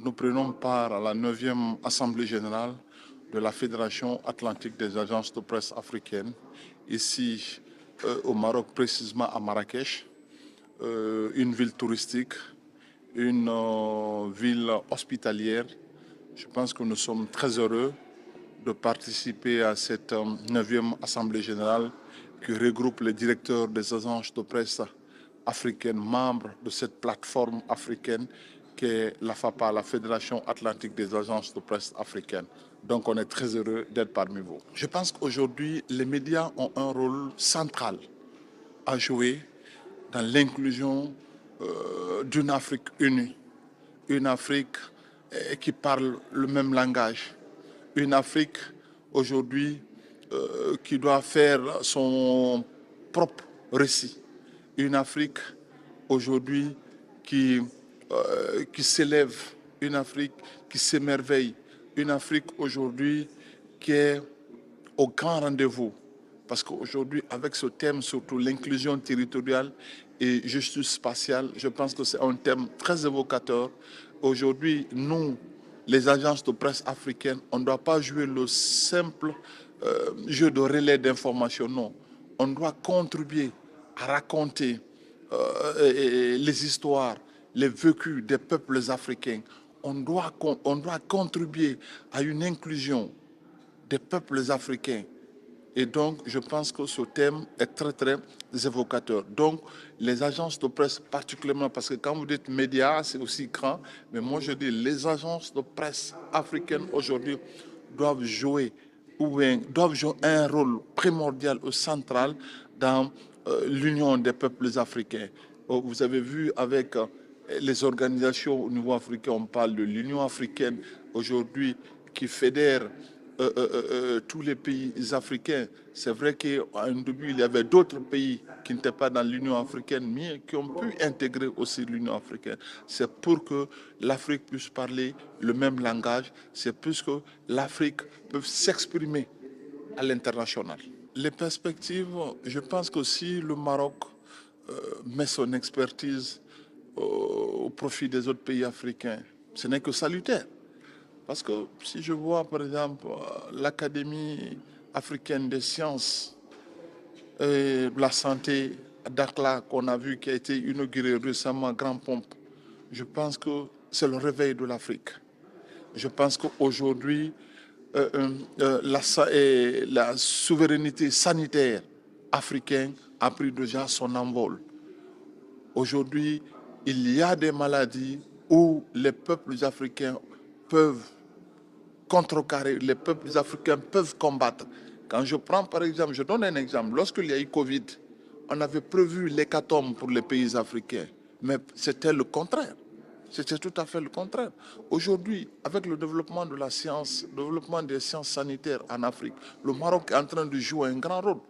Nous prenons part à la 9e Assemblée générale de la Fédération atlantique des agences de presse africaines, ici au Maroc, précisément à Marrakech, une ville touristique, une ville hospitalière. Je pense que nous sommes très heureux de participer à cette 9e Assemblée générale qui regroupe les directeurs des agences de presse africaines, membres de cette plateforme africaine qu'est la FAPA, la Fédération atlantique des agences de presse africaines. Donc on est très heureux d'être parmi vous. Je pense qu'aujourd'hui, les médias ont un rôle central à jouer dans l'inclusion d'une Afrique unie, une Afrique qui parle le même langage, une Afrique aujourd'hui qui doit faire son propre récit, une Afrique aujourd'hui qui s'élève, une Afrique qui s'émerveille, une Afrique aujourd'hui qui est au grand rendez-vous. Parce qu'aujourd'hui, avec ce thème, surtout l'inclusion territoriale et justice spatiale, je pense que c'est un thème très évocateur. Aujourd'hui, nous, les agences de presse africaines, on ne doit pas jouer le simple jeu de relais d'information, non. On doit contribuer à raconter les histoires, les vécus des peuples africains. On doit contribuer à une inclusion des peuples africains. Et donc, je pense que ce thème est très, très évocateur. Donc, les agences de presse particulièrement, parce que quand vous dites médias, c'est aussi grand, mais moi je dis les agences de presse africaines aujourd'hui doivent jouer un rôle primordial ou central dans l'union des peuples africains. Vous avez vu avec les organisations au niveau africain, on parle de l'Union africaine aujourd'hui qui fédère tous les pays africains. C'est vrai qu'à un début, il y avait d'autres pays qui n'étaient pas dans l'Union africaine, mais qui ont pu intégrer aussi l'Union africaine. C'est pour que l'Afrique puisse parler le même langage, c'est pour que l'Afrique puisse s'exprimer à l'international. Les perspectives, je pense que si le Maroc met son expertise au profit des autres pays africains, ce n'est que salutaire. Parce que si je vois par exemple l'Académie africaine des sciences et de la santé à Dakhla qu'on a vu qui a été inaugurée récemment, grand pompe, je pense que c'est le réveil de l'Afrique. Je pense qu'aujourd'hui, la souveraineté sanitaire africaine a pris déjà son envol. Aujourd'hui, il y a des maladies où les peuples africains peuvent contrecarrer, les peuples africains peuvent combattre. Quand je prends par exemple, je donne un exemple, lorsqu'il y a eu Covid, on avait prévu l'hécatombe pour les pays africains, mais c'était le contraire. C'était tout à fait le contraire. Aujourd'hui, avec le développement de la science, le développement des sciences sanitaires en Afrique, le Maroc est en train de jouer un grand rôle.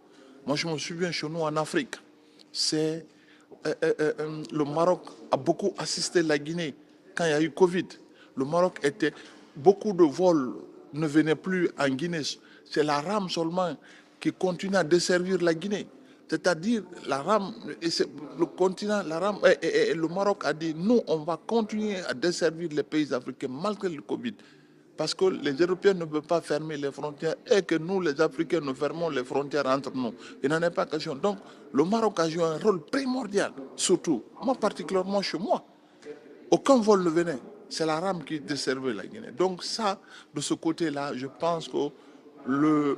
Moi, je me souviens chez nous en Afrique, le Maroc a beaucoup assisté la Guinée quand il y a eu Covid. Le Maroc était... Beaucoup de vols ne venaient plus en Guinée. C'est la rame seulement qui continue à desservir la Guinée. C'est-à-dire, la rame, le continent, la rame, et le Maroc a dit, nous, on va continuer à desservir les pays africains malgré le Covid. Parce que les Européens ne peuvent pas fermer les frontières et que nous, les Africains, nous fermons les frontières entre nous. Il n'en est pas question. Donc, le Maroc a joué un rôle primordial, surtout, moi particulièrement chez moi. Aucun vol ne venait. C'est la rame qui desservait la Guinée. Donc ça, de ce côté-là, je pense que le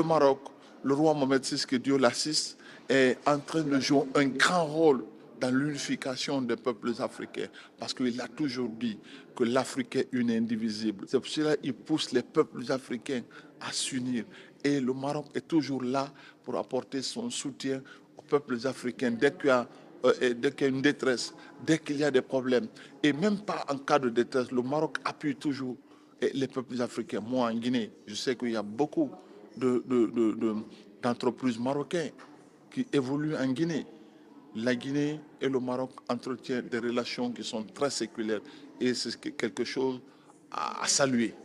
Maroc, le roi Mohamed VI, que Dieu l'assiste, est en train de jouer un grand rôle dans l'unification des peuples africains. Parce qu'il a toujours dit que l'Afrique est une indivisible. C'est pour cela qu'il pousse les peuples africains à s'unir. Et le Maroc est toujours là pour apporter son soutien aux peuples africains dès qu'il y a dès qu'il y a une détresse, dès qu'il y a des problèmes, et même pas en cas de détresse, le Maroc appuie toujours les peuples africains. Moi, en Guinée, je sais qu'il y a beaucoup d'entreprises marocaines qui évoluent en Guinée. La Guinée et le Maroc entretiennent des relations qui sont très séculaires et c'est quelque chose à saluer.